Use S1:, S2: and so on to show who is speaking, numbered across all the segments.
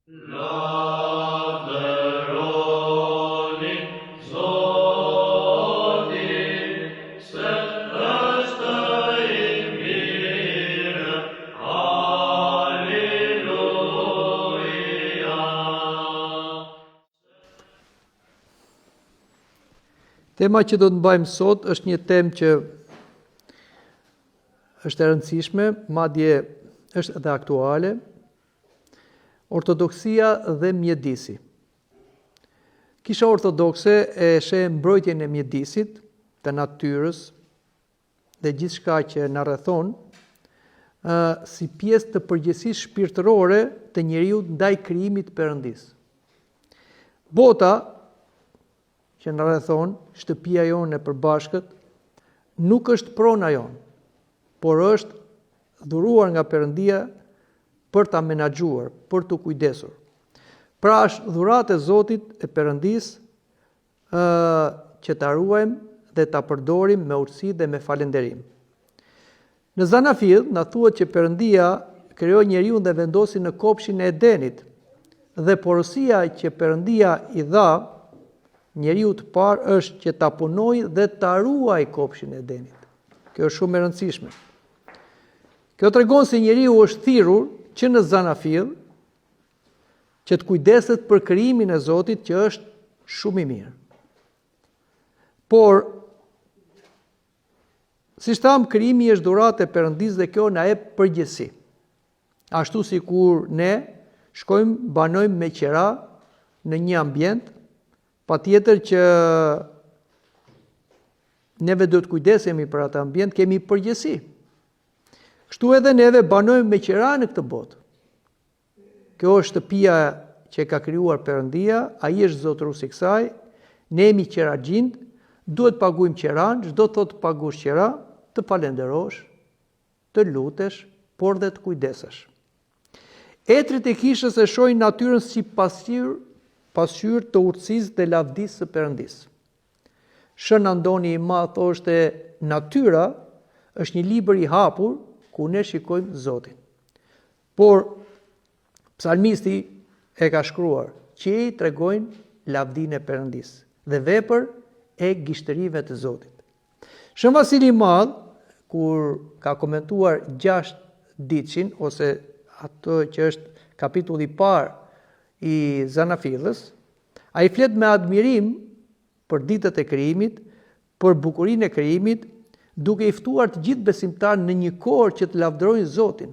S1: Tema që do të mbajmë sot është një temë që është e rëndësishme, madje është edhe aktuale, ortodoksia dhe mjedisi. Kisha ortodokse e sheh mbrojtjen e mjedisit, të natyrës dhe gjithçka që na rrethon, si pjesë të përgjegjësisë shpirtërore të njeriu ndaj krijimit të Perëndis. Bota që na rrethon, shtëpia jonë e përbashkët, nuk është prona jonë, por është dhuruar nga Perëndia për ta menaxhuar, për të kujdesur. Pra është dhuratë e Zotit e Perëndisë që ta ruajmë dhe ta përdorim me urtësi dhe me falënderim. Në Zanafill na thuhet që Perëndia krijoi njeriu dhe vendosi në kopshin e Edenit, dhe porosia që Perëndia i dha njeriu të parë është që ta punojë dhe ta ruajë kopshin e Edenit. Kjo është shumë e rëndësishme. Kjo tregon se njeriu është thirrur që në Zanafill që të kujdeset për krijimin e Zotit që është shumë i mirë. Por siç tham, krijimi është dhuratë e Perëndisë dhe kjo na jep përgjegjësi. Ashtu sikur ne shkojmë banojmë me qira në një ambient, patjetër që neve do të kujdesemi për atë ambient, kemi përgjegjësi. Kështu edhe neve banojmë me qira në këtë botë. Kjo është shtëpia që ka krijuar Perëndia, ai është zotëruesi i kësaj, ne jemi qiraxhind, duhet të paguajmë qiran, çdo të thotë të paguash qira, të falenderosh, të lutesh, por dhe të kujdesesh. Etrit e kishës e shohin natyrën si pasqyrë të urtësisë dhe lavdisë së Perëndisë. Shën Andoni i Madh thoshte, natyra është një libër i hapur ku ne shikojmë Zotin. Por psalmisti e ka shkruar, qiejt tregojnë lavdinë e Perëndisë dhe vepër e gishtërive të Zotit. Shën Vasili i Madh, kur ka komentuar 6 ditëshin, ose atë që është kapitulli i parë i Zanafillës, ai flet me admirim për ditët e krijimit, për bukurinë e krijimit, duke i ftuar të gjithë besimtarët në një kohë që të lavdërojnë Zotin.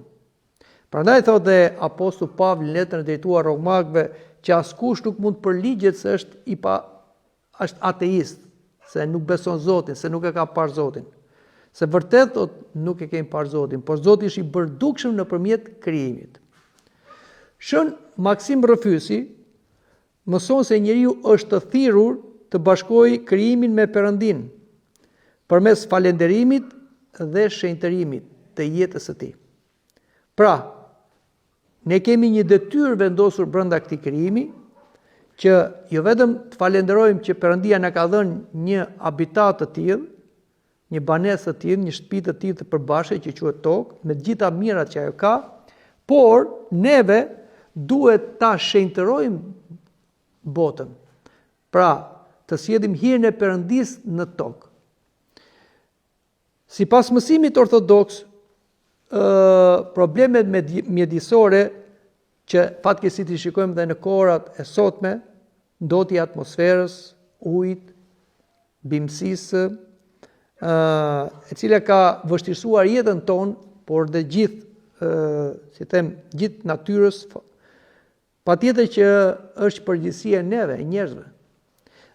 S1: Prandaj thotë dhe apostulli Pavli në letrën e drejtuar Romakëve që askush nuk mund të përligjet se është ateist, se nuk beson Zotin, se nuk e ka parë Zotin. Se vërtet thotë nuk e kemi parë Zotin, por Zoti është i bërë dukshëm nëpërmjet krijimit. Shën Maksim Rrëfysi mëson se njeriu është të thirrur të bashkojë krijimin me Perëndin përmes falënderimit dhe shenjtërimit të jetës së tij. Pra, ne kemi një detyrë vendosur brenda këtij krijimi që jo vetëm të falenderojmë që Perëndia na ka dhënë një habitat të tillë, një banesë të tillë, një shtëpi të tillë të përbashkët që quhet tokë, me të gjitha mirat që ajo ka, por neve duhet ta shenjtërojmë botën. Pra, të sjellim hirin e Perëndisë në tokë. Sipas mësimit ortodoks, problemet mjedisore që fatkeqësisht i shikojmë dhe në kohrat e sotme, ndotja e atmosferës, ujit, bimësisë, e cila ka vështirësuar jetën tonë, por dhe gjithë natyrës, patjetër që është përgjegjësia e neve, e njerëzve.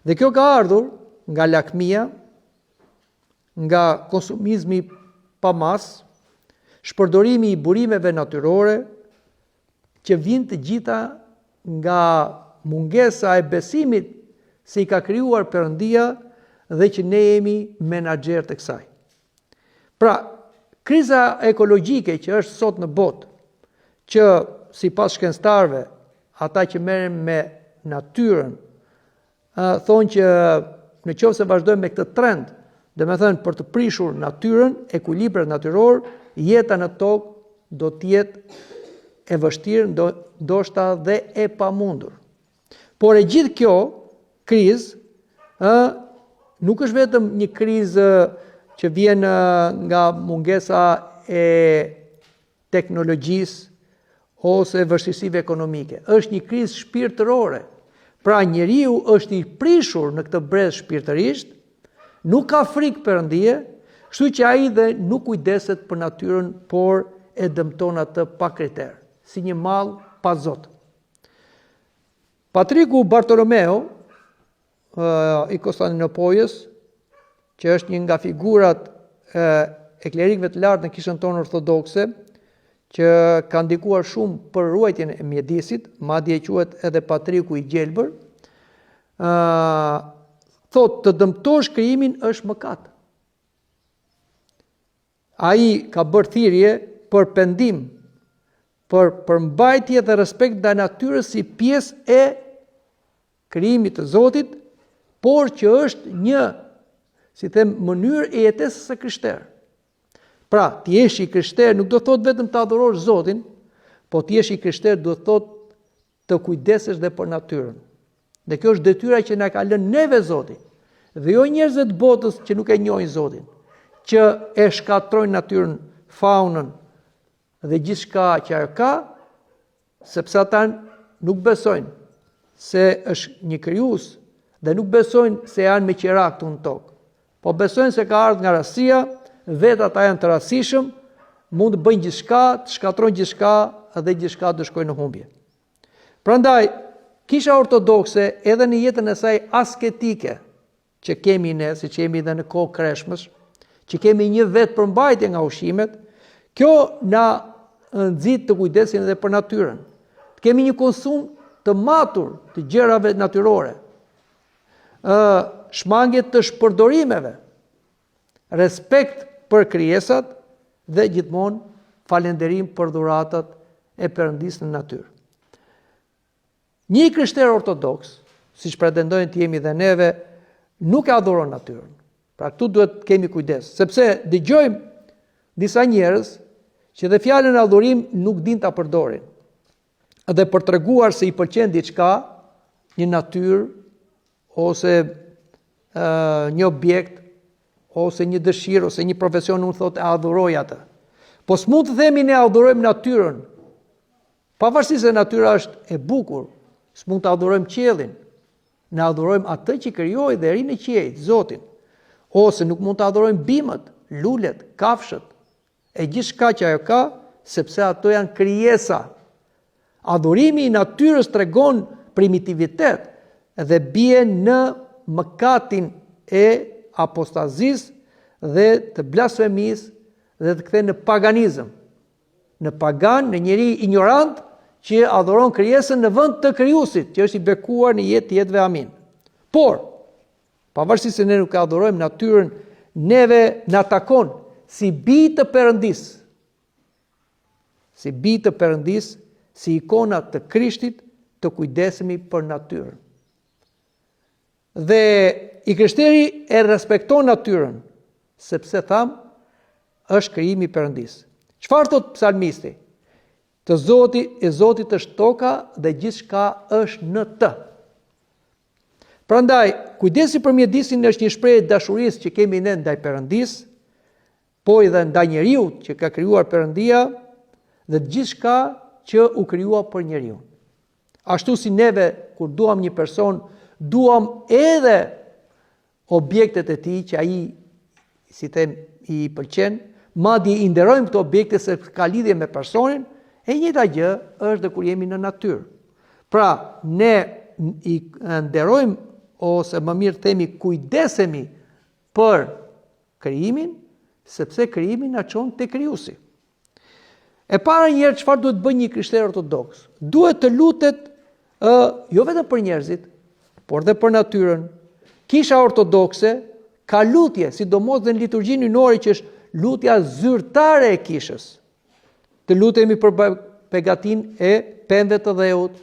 S1: Dhe kjo ka ardhur nga lakmia, nga konsumizmi pa mas, shpërdorimi i burimeve natyrore, që vijnë të gjitha nga mungesa e besimit se i ka krijuar Perëndia dhe që ne jemi menaxher të kësaj. Pra, kriza ekologjike që është sot në botë, që sipas shkencëtarëve, ata që merren me natyrën, thonë që në qoftë se vazhdojmë me këtë trend, dhe me thënë për të prishur natyrën, ekuilibrin natyror, jeta në tokë do të jetë e vështirë, ndoshta dhe e pamundur. Por e gjithë kjo krizë nuk është vetëm një krizë që vjen nga mungesa e teknologjisë ose vështirësive ekonomike. Është një krizë shpirtërore. Pra njeriu është i prishur në këtë brez shpirtërisht, nuk ka frikë Perëndie, kështu që ai dhe nuk kujdeset për natyrën, por e dëmton atë pa kriter, si një mall pa Zot. Patriku Bartolomeo i Konstantinopojës, që është një nga figurat e klerikëve të lartë në kishën tonë ortodokse, që ka ndikuar shumë për ruajtjen e mjedisit, madje quhet edhe Patriku i Gjelbër, thotë të dëmtosh krijimin është mëkat. Ai ka bërë thirrje për pendim, për përmbajtje dhe respekt ndaj natyrës si pjesë e krijimit të Zotit, por që është një, si them, mënyrë e jetesës së krishterë. Pra, të jesh i krishter nuk do thot vetëm të adhurosh Zotin, po të jesh i krishter do thot të kujdesesh dhe për natyrën. Dhe kjo është detyra që na ka lënë neve Zoti, dhe jo njerëzve të botës që nuk e njohin Zotin, që e shkatrojnë natyrën, faunën dhe gjithçka që ajo ka, sepse ata nuk besojnë se është një krijues dhe nuk besojnë se janë me qira këtu në tokë. Po besojnë se ka ardhur nga rastësia, vetë ata janë të rastësishëm, mund të bëjnë gjithçka, të shkatrojnë gjithçka dhe gjithçka të shkojnë në humbje. Prandaj, Kisha ortodokse edhe në jetën e saj asketike që kemi ne, si që jemi edhe në kohë kreshmës, që kemi një vetë përmbajtje nga ushqimet, kjo na nxit të kujdesim edhe për natyrën. Të kemi një konsum të matur të gjërave natyrore, shmangje të shpërdorimeve, respekt për krijesat dhe gjithmonë falënderim për dhuratat e Perëndisë në natyrë. Një krishter ortodoks, siç pretendojnë të jemi dhe neve, nuk e adhuron natyrën. Pra këtu duhet kemi kujdes, sepse dëgjojmë disa njerëz që dhe fjalën adhurim nuk din ta përdorin. Dhe për treguar se i pëlqen diçka, një natyrë ose një objekt ose një dëshirë ose një profesion, unë thotë e adhuroj atë. Po s'mund të themi ne adhurojmë natyrën. Pavarësisht se natyra është e bukur, s'mund të adhurojmë qiellin. Ne adhurojmë atë që krijoi dhe ri në qiell, Zotin. Ose nuk mund të adhurojmë bimët, lulet, kafshët e gjithçka që ajo ka, sepse ato janë krijesa. Adhurimi i natyrës tregon primitivitet dhe bie në mëkatin e apostazisë dhe të blasfemisë dhe të kthehen në paganizëm. Në pagan, në njeri ignorant që adhuron krijesën në vend të krijuesit, që është i bekuar në jetëve amin. Por, pavarësisht se ne nuk adhurojmë natyrën, neve na takon si bijë të Perëndisë. Si bijë të Perëndisë, si ikona të Krishtit, të kujdesemi për natyrën. Dhe i krishteri e respekton natyrën, sepse tham, është krijimi i Perëndisë. Çfarë thot psalmisti? Të Zotit është toka dhe gjithçka është në të. Prandaj, kujdesi për mjedisin është një shprehje dashurisë që kemi ne ndaj Perëndisë, po edhe ndaj njeriut që ka krijuar Perëndia dhe gjithçka që u krijua për njeriu. Ashtu si neve kur duam një person, duam edhe objektet e tij që ai si them i pëlqen, madje i nderojmë këto objekte se ka lidhje me personin. E njëjta gjë është dhe kur jemi në natyrë. Pra, ne i nderojmë ose më mirë themi kujdesemi për krijimin, sepse krijimi na çon te krijuesi. E para njëherë çfarë duhet bëjë një krishter ortodoks? Duhet të lutet jo vetëm për njerëzit, por dhe për natyrën. Kisha ortodokse ka lutje, sidomos në liturgjinë ynore që është lutja zyrtare e kishës. Të lutemi për begatinë e pemëve të dheut,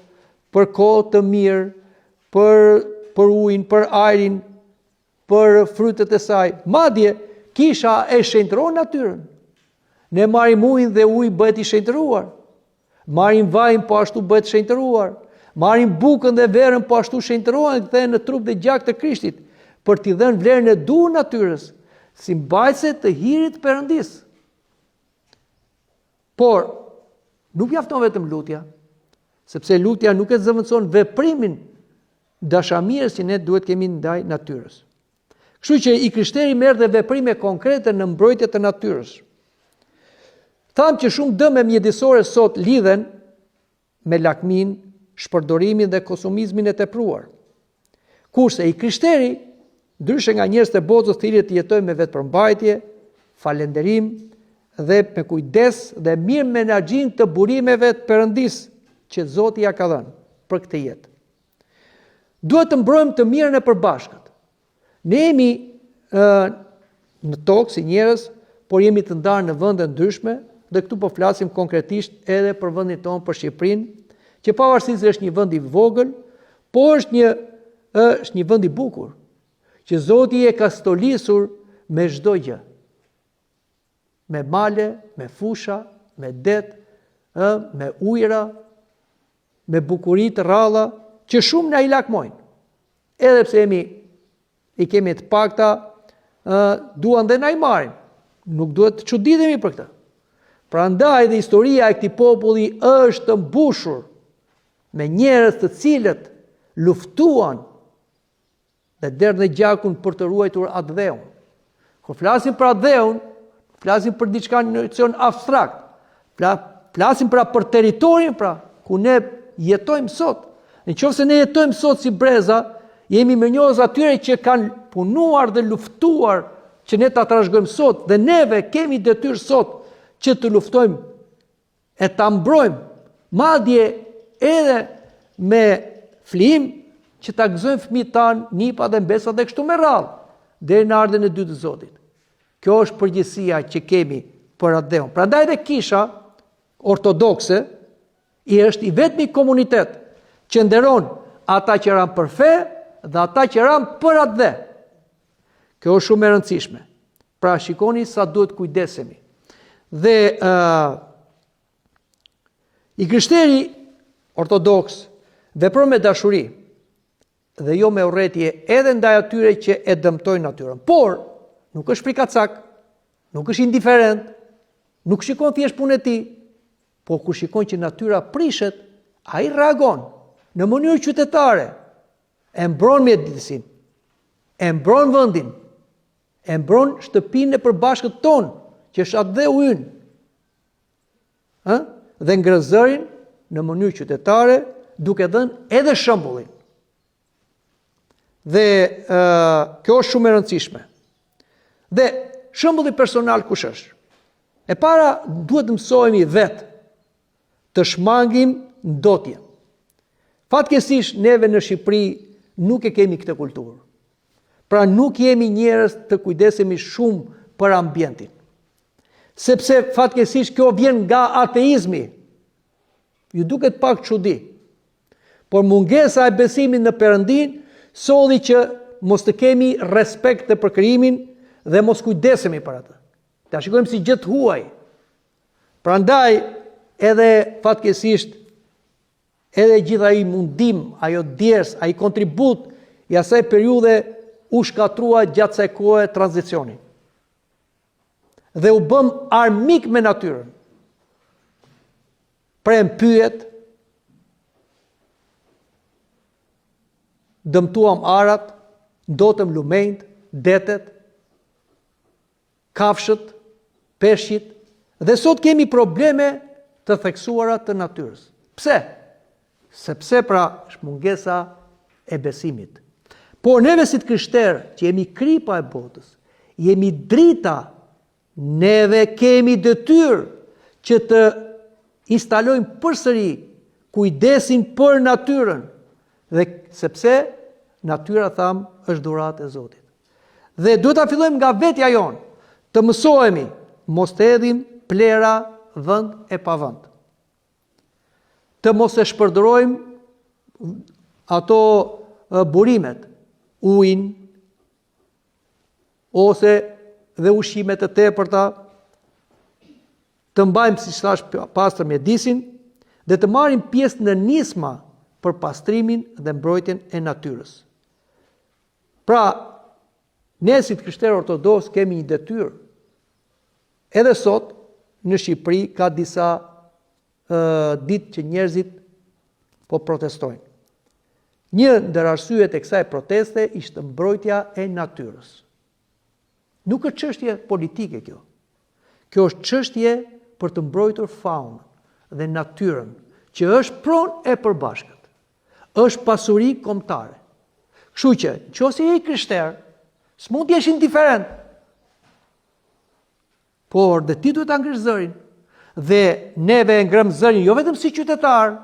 S1: për kohë të mirë, për ujin, për ajrin, për frytet e saj. Madje kisha e shenjtëron natyrën. Ne marrim ujin dhe uji bëhet i shenjtëruar. marrin vajin po ashtu bëhet shenjtëruar, marrin bukën dhe verën po ashtu shenjtërohen dhe kthehen në trup dhe gjak të Krishtit, për t'i dhënë vlerën e duhur natyrës, si mbajtëse të hirit të Perëndis. Por nuk mjafton vetëm lutja, sepse lutja nuk e zëvendëson veprimin dashamirës që ne duhet kemi ndaj natyrës. Kështu që i krishteri merr dhe veprime konkrete në mbrojtje të natyrës. Tham që shumë dëme mjedisore sot lidhen me lakmin, shpërdorimin dhe konsumizmin e tepruar. Kurse i krishteri, ndryshe nga njerëzit e botës, thirrjet të jetojnë me vetëpërmbajtje, falënderim dhe me kujdes dhe mirë menaxhim të burimeve të Perëndis që Zoti ja ka dhënë për këtë jetë. Duhet të mbrojmë të mirën e përbashkët. Ne jemi në tokë si njerëz, por jemi të ndarë në vende ndryshme, dhe këtu po flasim konkretisht edhe për vendin tonë, për Shqipërinë, që pavarësisht se është një vend i vogël, por është një vend i bukur, që Zoti e ka stolisur me çdo gjë. Me male, me fusha, me det, me ujëra, me bukuri të rralla, që shumë na i lakmojnë. Edhe pse i kemi të pakta, duan dhe na i marrin. Nuk duhet të çuditemi për këtë. Prandaj dhe historia e këtij populli është të mbushur me njerëz të cilët luftuan dhe derdhën në gjakun për të ruajtur atë dheun. Kur flasim për atë dheun, flasim për diçka në nocion abstrakt. Flasim për territorin ku ne jetojmë sot. Nëse ne jetojmë sot si breza, jemi mirënjohës atyre që kanë punuar dhe luftuar që ne ta trashëgojmë sot, dhe neve kemi detyrë sot që të luftojmë e ta mbrojmë, madje edhe me flim që ta gëzojmë fëmijët tanë, nipa dhe mbesa dhe kështu me radhë, deri në ardhen e dytë të Zotit. Kjo është përgjegjësia që kemi për atë dheun. Prandaj dhe Kisha ortodokse është i vetmi komunitet që nderon ata që ranë për fe dhe ata që ranë për atë dhe. Kjo është shumë e rëndësishme. Pra shikoni sa duhet kujdesemi. Dhe i krishteri ortodoks vepron me dashuri dhe jo me urrëtie edhe ndaj atyre që e dëmtojnë natyrën. Por nuk është frikacak, nuk është indiferent, nuk shikon thjesht punën e tij, por kur shikon që natyra prishet, ai reagon në mënyrë qytetare, e mbron mjedisin, e mbron vendin, e mbron shtëpinë e përbashkët tonë, që është atë dheu ynë, dhe ngrëzërin në mënyrë qytetare, duke dhënë edhe shembullin. Dhe kjo është shumë e rëndësishme. Dhe shembulli personal kush është? E para duhet të mësohemi vetë të shmangim ndotje. Fatkeqësisht neve në Shqipëri nuk e kemi këtë kulturë. Pra nuk jemi njerëz të kujdesemi shumë për ambientin. Sepse fatkeqësisht kjo vjen nga ateizmi. Ju duket pak çudi. Por mungesa e besimit në Perëndin solli që mos të kemi respekt për krijimin dhe mos kujdesemi për atë. Ta shikojmë si gjë të huaj. Prandaj edhe fatkeqësisht edhe gjithë ai mundim, ajo djersë, ai kontribut i asaj periudhe u shkatrua gjatë kësaj kohe tranzicioni. Dhe u bëm armik me natyrën. Prem pyet, dëmtuam arat, ndotëm lumenjt, detet, kafshët, peshqit, dhe sot kemi probleme të theksuara të natyrës. Pse? Sepse pra është mungesa e besimit. Por neve si të krishterë, që jemi kripa e botës, jemi drita, neve kemi detyrë që të instalojmë përsëri kujdesin për natyrën, dhe sepse natyra tham është dhuratë e Zotit. Dhe duhet ta fillojmë nga vetja jonë, të mësohemi mos të hedhim plera vend e pavend. Të mos e shpërdorojmë ato burimet, ujin ose dhe ushqimet e tepërta, të mbajmë si thash pastër mjedisin dhe të marrin pjesë në nisma për pastrimin dhe mbrojtjen e natyrës. Pra, ne si të krishterë ortodoks kemi një detyrë. Edhe sot në Shqipëri ka disa ditë që njerëzit po protestojnë. Një ndër arsyet e kësaj proteste ishte mbrojtja e natyrës. Nuk është çështje politike kjo. Kjo është çështje për të mbrojtur faunën dhe natyrën, që është pronë e përbashkët. Është pasuri kombëtare. Kështu që, nëse je krishter, s'mund të jesh indiferent. Por dhe ti duhet ta ngrish zërin. Dhe neve e ngrem zërin jo vetëm si qytetar,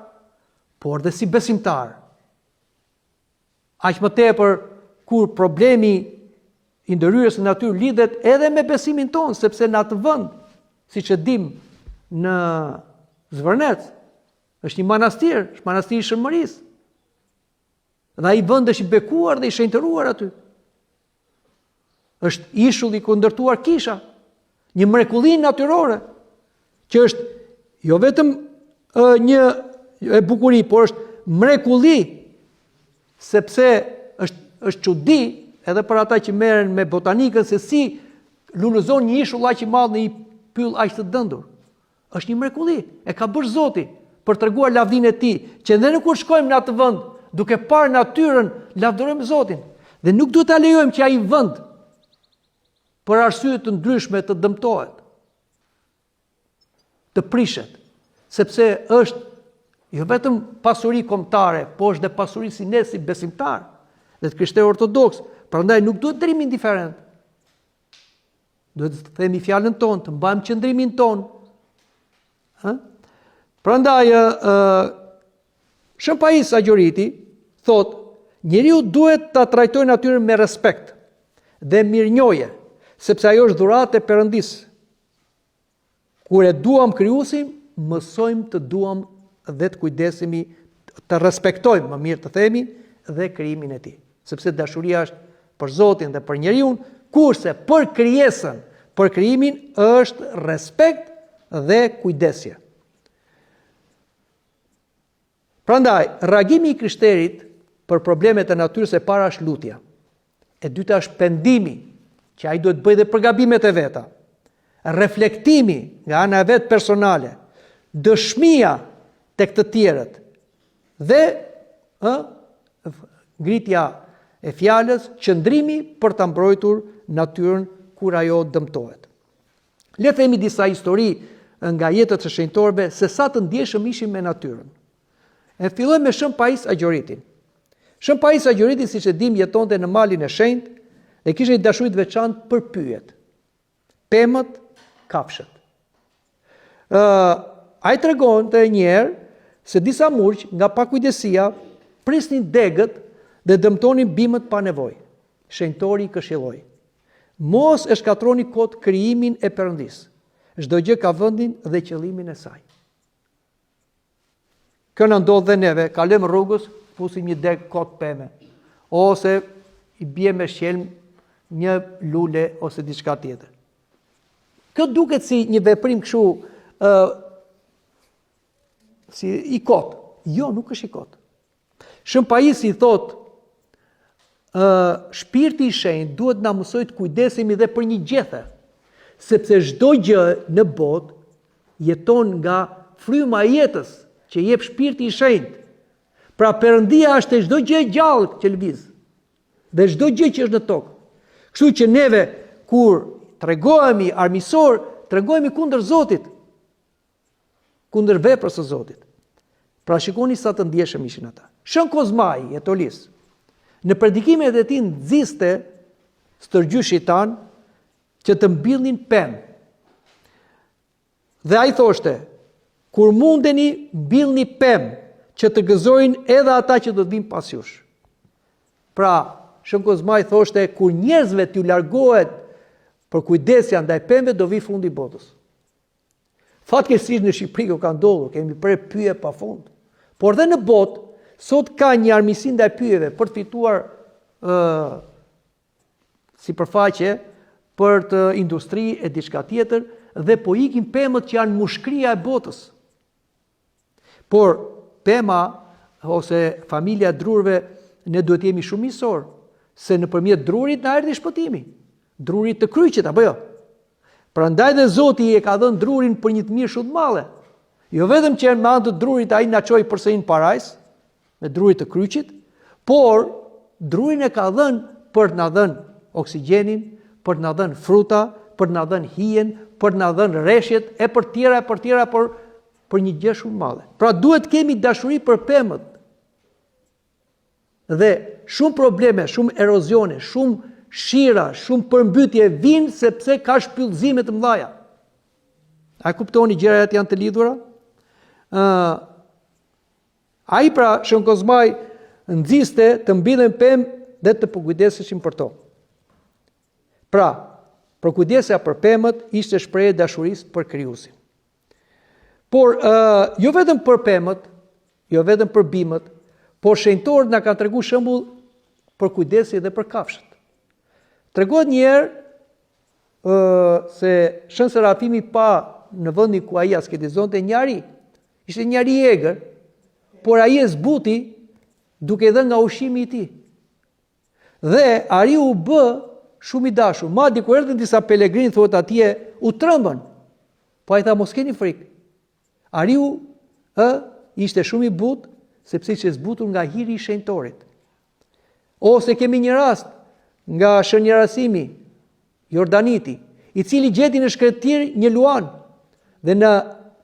S1: por dhe si besimtar. Aq më tepër kur problemi i ndërhyrjes në natyrë lidhet edhe me besimin ton, sepse në atë vend, siç e dim, në Zvërnec, është një manastir, është manastiri i Shërmërisë. Dhe ai vend është i bekuar dhe i shenjtëruar aty. Është ishull i kundërtuar kisha, një mrekulli natyrore, që është jo vetëm një e bukuri, por është mrekulli, sepse është çudi edhe për ata që merren me botanikën se si lulëzon një ishull aq i madh në një pyll aq të dëndur. Është një mrekulli, e ka bërë Zoti për treguar lavdinë e tij, që ne kur shkojmë në atë vend, duke parë natyrën, lavdërojmë Zotin. Dhe nuk duhet ta lejojmë që ai vend për arsye të ndryshme të dëmtohet, të prishet, sepse është jo vetëm pasuri kombëtare, por është dhe pasuri si ne si besimtar dhe të krishterë ortodoks. Prandaj nuk duhet të rrim indiferent. Duhet të themi fjalën tonë, të mbajmë qëndrimin tonë. Prandaj Shën Pais Agjoriti thot, njeriu duhet ta trajtojë natyrën me respekt dhe mirënjohje, sepse ajo është dhuratë e Perëndisë. Kur e duam krijuesin, mësojmë të duam dhe të kujdesemi, të respektojmë, më mirë të themi, dhe krijimin e tij. Sepse dashuria është për Zotin dhe për njeriun, kurse për krijesën, për krijimin është respekt dhe kujdesje. Prandaj, reagimi i krishterit për problemet e natyrës e para është lutja. E dyta është pendimi, që ai duhet bëjë dhe për gabimet e veta. Reflektimi nga ana e vet personale, dëshmia tek të tjerët dhe ngritja e fjalës, qëndrimi për ta mbrojtur natyrën kur ajo dëmtohet. Le të themi disa histori nga jetët e shenjtorëve se sa të ndjeshëm ishin me natyrën. E filloj me Shën Pais Agjoritin. Shën Pais Agjoriti, siç e dim, jetonte në malin e shenjtë dhe kishte një dashuri të veçantë për pyjet, pemët, kafshët. Ai tregonte një herë se disa murq nga pakujdesia prisnin degët dhe dëmtonin bimët pa nevojë. Shenjtori i këshilloi: mos e shkatroni kot krijimin e Perëndisë. Çdo gjë ka vendin dhe qëllimin e saj. Kjo na ndodh dhe neve, kalojmë rrugës, fusim një deg kot peme, ose i bie me shelm një lule ose diçka tjetër. Kjo duket si një veprim kështu si i kot. Jo, nuk është i kot. Shën Pais i thot, shpirti i shenjtë duhet na mësojë të kujdesemi dhe për një gjethe, sepse çdo gjë në botë jeton nga fryma e jetës që jep shpirti i shenjtë. Pra Perëndia është e çdo gjë e gjallë që lëviz, dhe çdo gjë që është në tokë. Kështu që neve kur tregohemi armiqësor, tregohemi kundër Zotit, kundër veprës së Zotit. Pra shikoni sa të ndjeshëm ishin ata. Shën Kozmai i Etolis, në predikimet e tij nxiste stërgjyshit tan që të mbillnin pemë. Dhe ai thoshte, kur mundeni mbillni pemë që të gëzojnë edhe ata që do të vinë pas jush. Pra, Shën Kozmai thoshte, kur njerëzve t'ju largohet për kujdesja ndaj pemëve, do vi fundi i botës. Fatkeqësisht në Shqipëri kjo ka ndodhur, kemi prerë pyje pafund. Por dhe në botë sot ka një armiqësi ndaj pyjeve për të fituar sipërfaqe për të industri e diçka tjetër dhe po ikin pemët që janë mushkria e botës. Por pema ose familja e drurve, ne duhet jemi shumë miqësor, se nëpërmjet drurit na erdhi shpëtimi. Drurit të kryqit, apo jo? Prandaj dhe Zoti e ka dhënë drurin për një të mirë shumë të madhe. Jo vetëm që me anë të drurit ai na çoi përsëri në parajs, me drurit të kryqit, por drurin e ka dhënë për të na dhënë oksigjenin, për të na dhënë fruta, për të na dhënë hijen, për të na dhënë rreshjet e për tjera për një gjë shumë madhe. Pra duhet kemi dashuri për pemët. Dhe shumë probleme, shumë erozione, shumë shira, shumë përmbytje vinë sepse ka shpyllëzime të mëdha. A kuptoni gjërat janë të lidhura? Ai pra Shën Kozmaj nxiste të mbidhen pemë dhe të përkujdeseshin për to. Pra, përkujdesja për pemët ishte shprehje dashurisë për krijuesin. Por jo vetëm për pemët, jo vetëm për bimët, por shenjtorët na kanë treguar shembull për kujdesje dhe për kafshët. Tregohet një herë se Shën Serafimi pa në vendin ku ai asketizonte njëri, ishte njëri i egër, por ai e zbuti duke dhënë nga ushqimi i tij. Dhe ariu u bë shumë i dashur. Madje kur erdhën disa pelegrinë thuhet atje, u trembën. Po ai tha mos keni frikë. Ariu ishte shumë i butë sepse ishte zbutur nga hiri i shenjtorit. Ose kemi një rast nga Shën Jerasimi, Jordaniti, i cili gjeti në shkretir një luan dhe në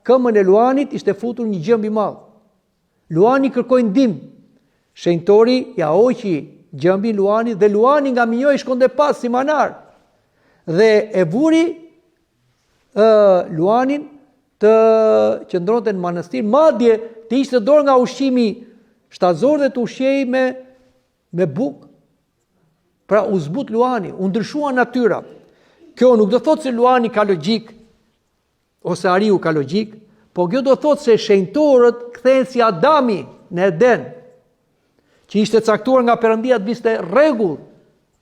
S1: këmbën e luanit ishte futur një gjëmb i madh. Luani kërkoi ndihmë. Shenjtori ja hoqi gjëmbin luanit dhe luani nga minjoi shkonte pas si manar. Dhe e vuri luanin të qëndronte në manastir, madje të ishte dorë nga ushqimi shtazor dhe të ushqej me bukë. Pra u zbut luani, u ndryshua natyra. Kjo nuk do thotë se luani ka logjik ose ariu ka logjik, po kjo do thotë se shenjtorët kthehen si Adami në Eden, që ishte caktuar nga Perëndia të viste rregull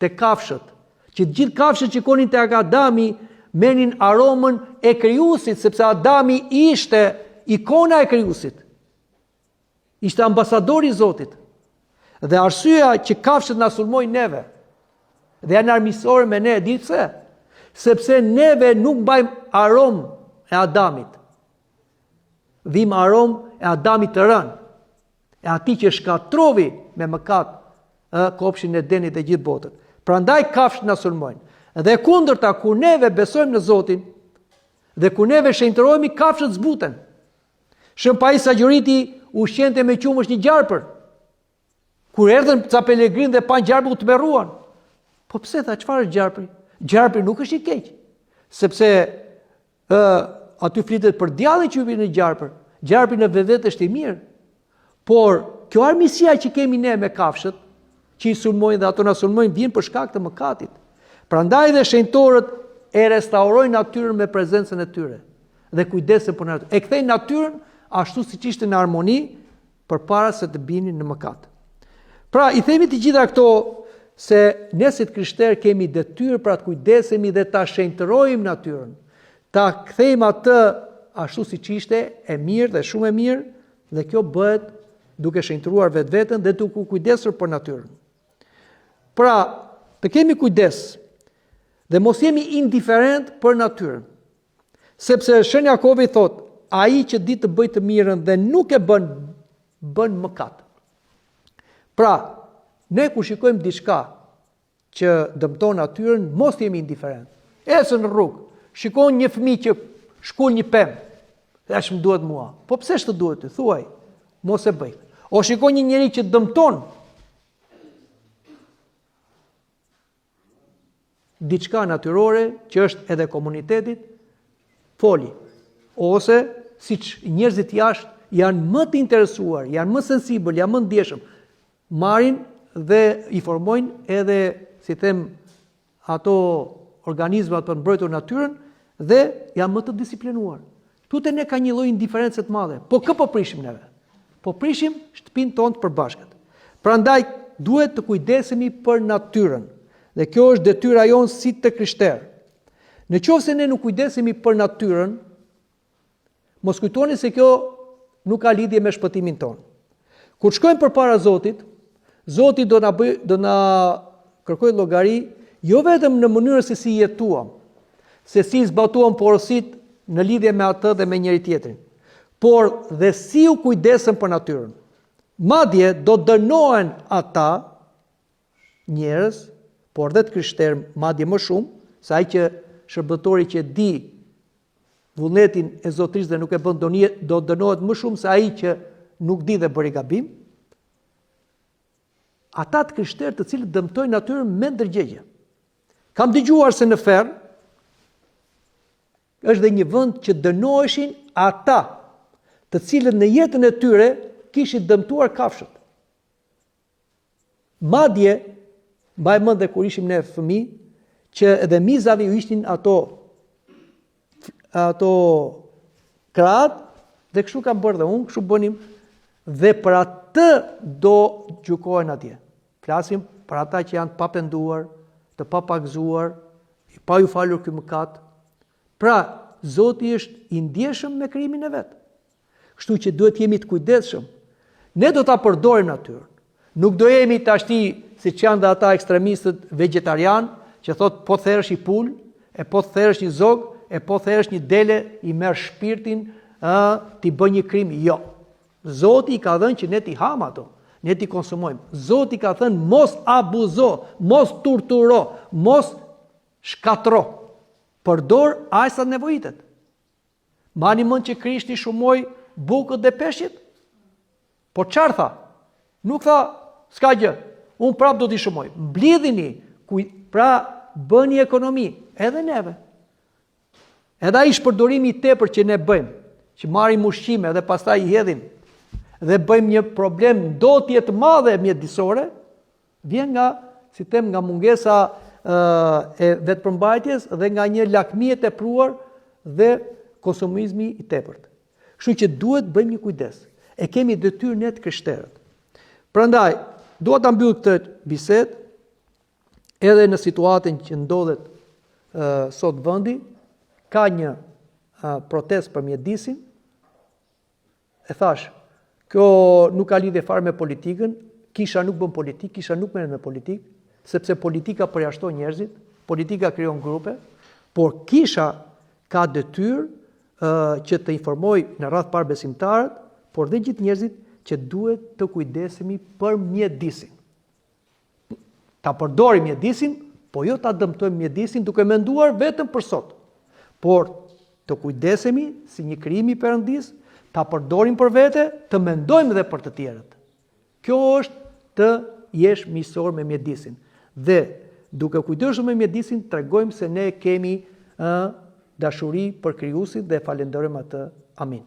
S1: te kafshët, që të gjithë kafshët që konin tek Adami merrnin aromën e krijuesit, sepse Adami ishte ikona e krijuesit. Ishte ambasadori i Zotit. Dhe arsyeja që kafshët na sulmojnë neve dhe janë armiqësorë me ne, di pse? Sepse neve nuk mbajmë aromë e Adamit. Vim aromë e Adamit të rënë, e atij që shkatrovi me mëkat kopshin e Edenit dhe gjithë botën. Prandaj kafshët na sulmojnë. Dhe kundërta, kur neve besojmë në Zotin dhe kur neve shenjtërohemi, kafshët zbuten. Shën Pais Agjoriti ushqente me qumësh një gjarpër. Kur erdhën ca pelegrinë dhe pan gjarpër u tmerruan. Po pse tha, çfarë është gjarpri? Gjarpri nuk është i keq, sepse aty flitet për djallin që hyn në gjarpër. Gjarpri në vetvete është i mirë. Por kjo armiqësia që kemi ne me kafshët, që i sulmojnë dhe ato na sulmojnë, vjen për shkak të mëkatit. Prandaj dhe shenjtorët e restaurojnë natyrën me prezencën e tyre dhe kujdesen për natyrën. E kthejnë natyrën ashtu siç ishte në armoni përpara se të binin në mëkat. Pra, i themi të gjitha këto se ne si krishterë kemi detyrë pra të kujdesemi dhe ta shenjtërojmë natyrën. Ta kthejmë atë ashtu siç ishte, e mirë dhe shumë e mirë, dhe kjo bëhet duke shenjtëruar vetveten dhe duke kujdesur për natyrën. Pra, të kemi kujdes dhe mos jemi indiferent për natyrën. Sepse Shën Jakovi thot, ai që di të bëjë të mirën dhe nuk e bën mëkat. Pra, ne kur shikojmë diçka që dëmton natyrën, mos jemi indiferent. Ecën në rrugë, shikon një fëmijë që shkul një pemë. Tash më duhet mua. Po pse s'të duhet ty? Thuaj, mos e bëj. O shikon një njerëz që dëmton diçka natyrore që është edhe komunitetit, foli. Ose siç njerëzit jashtë janë më të interesuar, janë më sensibël, janë më ndjeshëm, marrin dhe i formojnë edhe, si them, ato organizmat për mbrojtur natyrën dhe janë më të disiplinuar. Tute ne ka një lloj indiferencë të madhe. Po kë po prishim neve? Po prishim shtëpinë tonë të përbashkët. Prandaj duhet të kujdesemi për natyrën. Dhe kjo është detyra jonë si të krishterë. Në qoftë se ne nuk kujdesemi për natyrën, mos kujtoni se kjo nuk ka lidhje me shpëtimin tonë. Kur shkojmë përpara Zotit, Zoti do na kërkojë llogari jo vetëm në mënyrën se si jetuam, se si zbatuam porositë në lidhje me atë dhe me njëri tjetrin, por dhe si u kujdesëm për natyrën. Madje do dënohen ata njerëz, por dhe të krishterë madje më shumë, se ai që shërbëtori që di vullnetin e Zotërisë dhe nuk e bën do dënohet më shumë se ai që nuk di dhe bëri gabim. Ata të krishterë të cilët dëmtojnë natyrën me ndërgjegje. Kam dëgjuar se në Ferr është dhe një vend që dënoheshin ata të cilët në jetën e tyre kishin dëmtuar kafshët. Madje, mbaj mend dhe kur ishim ne fëmijë, që edhe mizave ju ishin ato krahat, dhe kështu kam bërë dhe unë, kështu bënim, dhe për atë do gjykohen atje. Flasim për ata që janë të papenduar, të papagzuar, pa ju falur ky mëkat. Pra, Zoti është i ndjeshëm me krijimin e vet. Kështu që duhet jemi të kujdesshëm. Ne do ta përdorim natyrën. Nuk do jemi tashti siç janë dhe ata ekstremistët vegetarian, që thot po therrësh i pul, e po therrësh një zog, e po therrësh një dele, i merr shpirtin, ti bën një krim. Jo. Zoti i ka dhënë që ne ti ham ato, ne ti konsumojmë. Zoti ka thënë mos abuzo, mos torturo, mos shkatro. Përdor aq sa nevojitet. Mani mend që Krishti shumoi bukët dhe peshqit? Po çfarë tha? Nuk tha, s'ka gjë, unë prap do t'i shumoj. Mblidhini, pra bëni ekonomi, edhe neve. Edhe ai shpërdorimi i tepër që ne bëjmë, që marrim ushqime dhe pastaj i hedhim, dhe bëjmë një problem ndotje të madhe mjedisore, vjen nga, si them, nga mungesa e vetëpërmbajtjes dhe nga një lakmi e tepruar dhe konsumizmi i tepërt. Kështu që duhet bëjmë një kujdes. E kemi detyrë ne të krishterët. Prandaj, dua ta mbyll këtë bisedë edhe në situatën që ndodhet sot vendi, ka një protestë për mjedisin. E thash, kjo nuk ka lidhje fare me politikën, kisha nuk bën politikë, kisha nuk merret me politikë, sepse politika përjashton njerëzit, politika krijon grupe, por kisha ka detyrë që të informoj në radh parë besimtarët, por dhe gjithë njerëzit që duhet të kujdesemi për mjedisin. Ta përdorim mjedisin, po jo ta dëmtojmë mjedisin duke menduar vetëm për sot. Por të kujdesemi si një krijim i Perëndis, ta përdorim për vete, të mendojmë edhe për të tjerët. Kjo është të jesh miqësor me mjedisin. Dhe duke kujdesur me mjedisin, tregojmë se ne kemi dashuri për Krijuesin dhe falenderojmë atë. Amin.